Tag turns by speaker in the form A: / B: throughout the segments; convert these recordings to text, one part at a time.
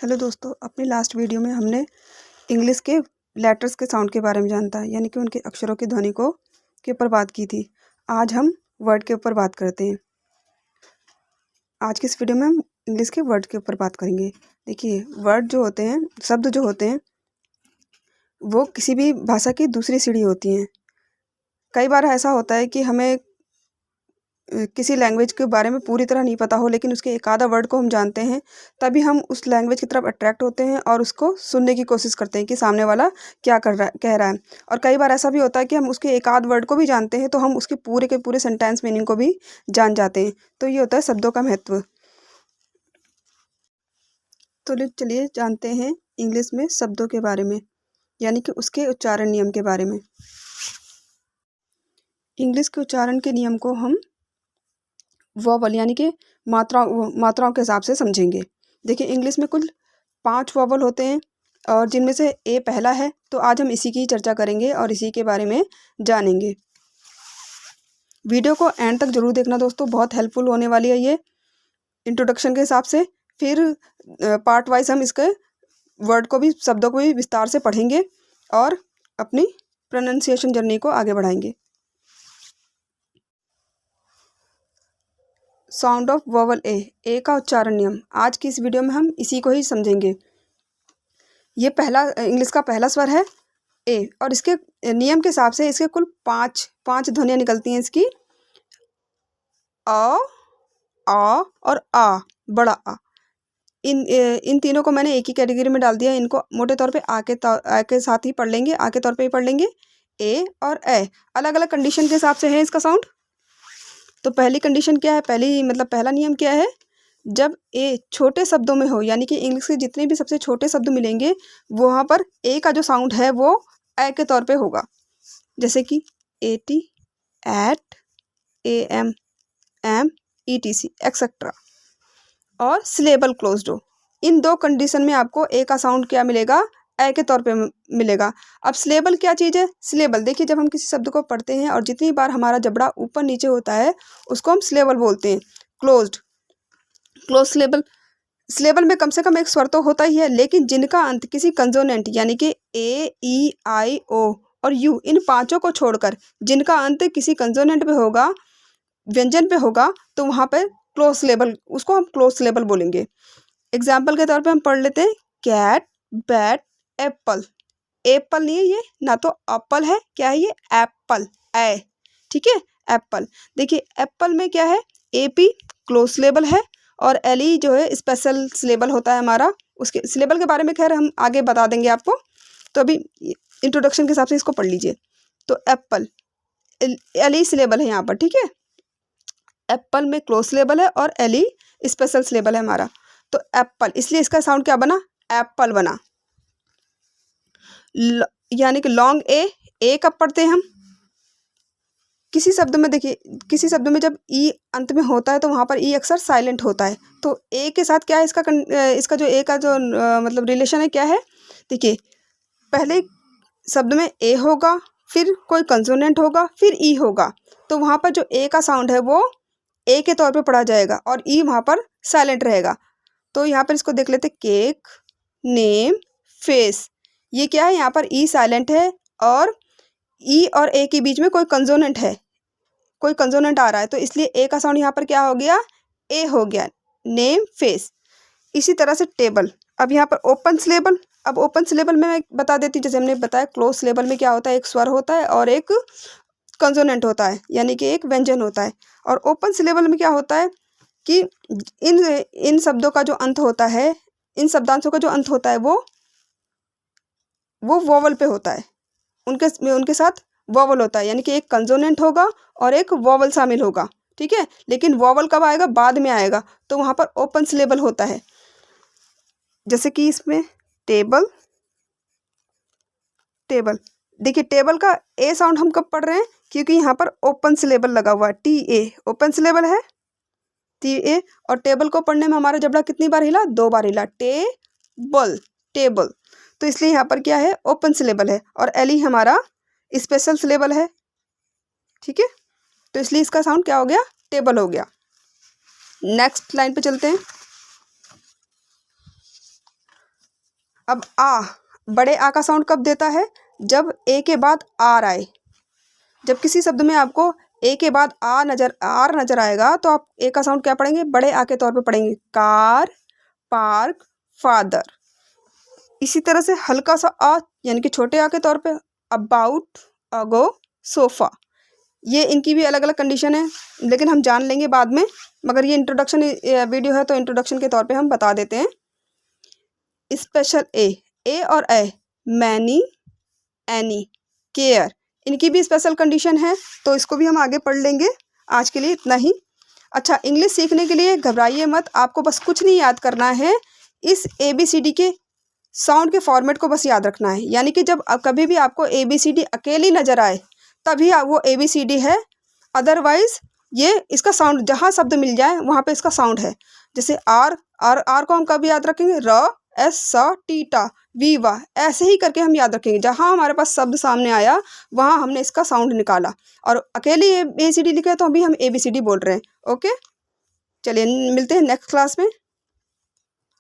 A: Hello दोस्तों, अपनी last video में हमने इंग्लिश के लेटर्स के साउंड के बारे में जानता यानी कि उनके अक्षरों की ध्वनि को के ऊपर बात की थी। आज हम वर्ड के ऊपर बात करते हैं। आज की इस वीडियो में हम इंग्लिश के वर्ड के ऊपर बात करेंगे। देखिए, वर्ड जो होते हैं, शब्द जो होते हैं, वो किसी भी भाषा की दूसरी सीढ़ी होती हैं। कई बार ऐसा होता है कि हमें किसी लैंग्वेज के बारे में पूरी तरह नहीं पता हो, लेकिन उसके एक आधा वर्ड को हम जानते हैं, तभी हम उस लैंग्वेज की तरफ अट्रैक्ट होते हैं और उसको सुनने की कोशिश करते हैं कि सामने वाला क्या कह रहा है। और कई बार ऐसा भी होता है कि हम उसके एक आध वर्ड को भी जानते हैं, तो हम उसके पूरे के पूरे सेंटेंस मीनिंग को भी जान जाते हैं। तो ये होता है शब्दों का महत्व। तो चलिए जानते हैं इंग्लिश में शब्दों के बारे में, यानी कि उसके उच्चारण नियम के बारे में। इंग्लिश के उच्चारण के नियम को हम वॉवल यानी कि मात्राओं के हिसाब से समझेंगे। देखिए, इंग्लिश में कुल 5 वॉवल होते हैं और जिनमें से ए पहला है। तो आज हम इसी की चर्चा करेंगे और इसी के बारे में जानेंगे। वीडियो को एंड तक जरूर देखना दोस्तों, बहुत हेल्पफुल होने वाली है ये इंट्रोडक्शन के हिसाब से। फिर पार्ट वाइज हम इसके वर्ड को भी, शब्दों को भी विस्तार से पढ़ेंगे और अपनी प्रोनाउंसिएशन जर्नी को आगे बढ़ाएंगे। साउंड ऑफ वॉवल ए का उच्चारण नियम। आज की इस वीडियो में हम इसी को ही समझेंगे। ये पहला इंग्लिश का पहला स्वर है ए, और इसके नियम के हिसाब से इसके कुल पांच ध्वनियाँ निकलती हैं इसकी। आ और आ, बड़ा आ। इन तीनों को मैंने एक ही कैटेगरी में डाल दिया। इनको मोटे तौर पे आ के साथ ही पढ़ लेंगे, आ के तौर पे ही पढ़ लेंगे। ए और ए अलग अलग कंडीशन के हिसाब से है इसका साउंड। तो पहली कंडीशन क्या है, पहला नियम क्या है, जब ए छोटे शब्दों में हो, यानी कि इंग्लिश के जितने भी सबसे छोटे शब्द मिलेंगे वो वहाँ पर ए का जो साउंड है वो ए के तौर पे होगा। जैसे कि 80, at, AM, am, ETC etcetera. और सिलेबल क्लोज्ड हो। इन दो कंडीशन में आपको ए का साउंड क्या मिलेगा, ए के तौर पे मिलेगा। अब सिलेबल क्या चीज़ है? सिलेबल, देखिए, जब हम किसी शब्द को पढ़ते हैं और जितनी बार हमारा जबड़ा ऊपर नीचे होता है उसको हम सिलेबल बोलते हैं। क्लोज सिलेबल में कम से कम एक स्वर तो होता ही है, लेकिन जिनका अंत किसी कंसोनेंट यानी कि A, E, I, O और U, इन पांचों को छोड़कर जिनका अंत किसी कंसोनेंट पे होगा, व्यंजन पे होगा, तो वहाँ पर क्लोज सिलेबल, उसको हम क्लोज सिलेबल बोलेंगे। एग्जाम्पल के तौर पे हम पढ़ लेते हैं, कैट, बैट, एप्पल। एप्पल नहीं है ये, ना तो एप्पल है, क्या है ये, एप्पल, ए, ठीक है, एप्पल। देखिए, एप्पल में क्या है, AP क्लोज सिलेबल है और LE जो है स्पेशल सिलेबल होता है हमारा। उसके सिलेबल के बारे में खैर हम आगे बता देंगे आपको, तो अभी इंट्रोडक्शन के हिसाब से इसको पढ़ लीजिए। तो एप्पल, LE सिलेबल है यहाँ पर, ठीक है। एप्पल में क्लोज सिलेबल है और LE स्पेशल सिलेबल है हमारा। तो एप्पल, इसलिए इसका साउंड क्या बना, एप्पल बना। यानी कि लॉन्ग ए कब पढ़ते हैं हम किसी शब्द में? देखिए, किसी शब्द में जब ई अंत में होता है तो वहाँ पर ई अक्सर साइलेंट होता है। तो ए के साथ क्या है इसका जो ए का जो मतलब रिलेशन है क्या है? देखिए, पहले शब्द में ए होगा, फिर कोई कंसोनेंट होगा, फिर ई होगा, तो वहाँ पर जो ए का साउंड है वो ए के तौर पे पढ़ा जाएगा और ई वहाँ पर साइलेंट रहेगा। तो यहाँ पर इसको देख लेते, केक, नेम, फेस। ये क्या है, यहाँ पर ई साइलेंट है और ई और ए के बीच में कोई कंसोनेंट है, कोई कंसोनेंट आ रहा है, तो इसलिए ए का साउंड यहाँ पर क्या हो गया, ए हो गया। Name, face. इसी तरह से टेबल। अब यहाँ पर ओपन सिलेबल। अब ओपन सिलेबल में मैं बता देती हूँ, जैसे हमने बताया क्लोज सिलेबल में क्या होता है, एक स्वर होता है और एक कंसोनेंट होता है, यानी कि एक व्यंजन होता है। और ओपन सिलेबल में क्या होता है कि इन शब्दों का जो अंत होता है, इन शब्दांशों का जो अंत होता है वो वोवल पे होता है, उनके साथ वोवल होता है, यानी कि एक कंसोनेंट होगा और एक वोवल शामिल होगा, ठीक है। लेकिन वोवल कब आएगा, बाद में आएगा, तो वहाँ पर ओपन सिलेबल होता है। जैसे कि इसमें टेबल, देखिए, टेबल का ए साउंड हम कब पढ़ रहे हैं, क्योंकि यहाँ पर ओपन सिलेबल लगा हुआ है, TA ओपन सिलेबल है, TA। और टेबल को पढ़ने में हमारा जबड़ा कितनी बार हिला, 2 बार हिला, टेबल। तो इसलिए यहाँ पर क्या है, ओपन सिलेबल है और LE हमारा स्पेशल सिलेबल है, ठीक है। तो इसलिए इसका साउंड क्या हो गया, टेबल हो गया। नेक्स्ट लाइन पे चलते हैं। अब आ, बड़े आ का साउंड कब देता है? जब ए के बाद आर आए। जब किसी शब्द में आपको ए के बाद आर नजर आएगा तो आप ए का साउंड क्या पढ़ेंगे? बड़े आ के तौर पे पढ़ेंगे। Car, park, father. इसी तरह से हल्का सा आ यानी कि छोटे आ के तौर पे अबाउट, अगो, सोफा। ये इनकी भी अलग अलग कंडीशन है, लेकिन हम जान लेंगे बाद में, मगर ये इंट्रोडक्शन वीडियो है तो इंट्रोडक्शन के तौर पे हम बता देते हैं। स्पेशल ए और ए, मैनी, एनी, केयर, इनकी भी स्पेशल कंडीशन है, तो इसको भी हम आगे पढ़ लेंगे। आज के लिए इतना ही। अच्छा, इंग्लिश सीखने के लिए घबराइए मत, आपको बस कुछ नहीं याद करना है, इस ABCD के साउंड के फॉर्मेट को बस याद रखना है। यानी कि जब कभी भी आपको ABCD अकेली नज़र आए तभी वो ABCD है, अदरवाइज ये इसका साउंड जहाँ शब्द मिल जाए वहाँ पे इसका साउंड है। जैसे आर को हम कभी याद रखेंगे? र, एस, स, टी, टा, वी, वा, ऐसे ही करके हम याद रखेंगे। जहाँ हमारे पास शब्द सामने आया वहाँ हमने इसका साउंड निकाला, और अकेली ABCD लिखे तो अभी हम ABCD बोल रहे हैं। ओके, चलिए मिलते हैं नेक्स्ट क्लास में।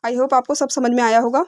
A: आई होप आपको सब समझ में आया होगा।